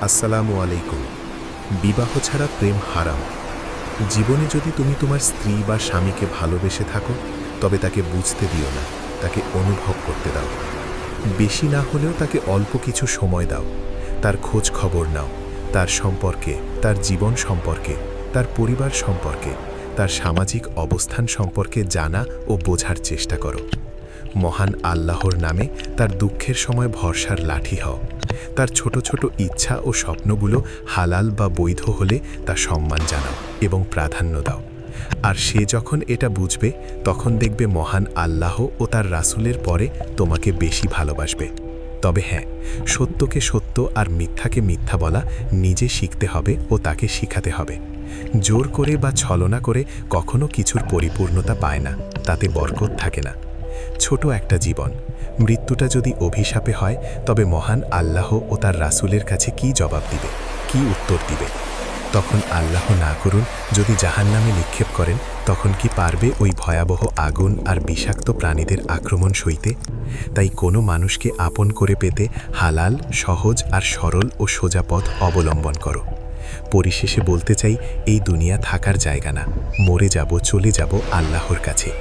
আসসালামু আলাইকুম। বিবাহ ছাড়া প্রেম হারাম। জীবনে যদি তুমি তোমার স্ত্রী বা স্বামীকে ভালোবেসে থাকো, তবে তাকে বুঝতে দিও না, তাকে অনুভব করতে দাও। বেশি না হলেও তাকে অল্প কিছু সময় দাও। তার খোঁজ খবর নাও, তার সম্পর্কে, তার জীবন সম্পর্কে, তার পরিবার সম্পর্কে, তার সামাজিক অবস্থান সম্পর্কে জানা ও বোঝার চেষ্টা করো। মহান আল্লাহর নামে তার দুঃখের সময় ভরসার লাঠি হও। তার ছোট ছোট ইচ্ছা ও স্বপ্নগুলো হালাল বা বৈধ হলে তা সম্মান জানাও এবং প্রাধান্য দাও। আর সে যখন এটা বুঝবে, তখন দেখবে মহান আল্লাহ ও তার রাসূলের পরে তোমাকে বেশি ভালোবাসবে। তবে হ্যাঁ, সত্যকে সত্য আর মিথ্যাকে মিথ্যা বলা নিজে শিখতে হবে ও তাকে শিখাতে হবে। জোর করে বা ছলনা করে কখনো কিছুর পরিপূর্ণতা পায় না, তাতে বরকত থাকে না। ছোট একটা জীবন, মৃত্যুটা যদি অভিশাপে হয়, তবে মহান আল্লাহ ও তার রাসূলের কাছে কি জবাব দিবে, কি উত্তর দিবে? তখন আল্লাহ না করুন যদি জাহান্নামে নিক্ষেপ করেন, তখন কি পারবে ওই ভয়াবহ আগুন আর বিষাক্ত প্রাণীদের আক্রমণ সইতে? তাই কোনো মানুষকে আপন করে পেতে হালাল, সহজ আর সরল ও সোজা পথ অবলম্বন করো। পরিশেষে বলতে চাই, এই দুনিয়া থাকার জায়গা না, মরে যাব, চলে যাব আল্লাহর কাছে।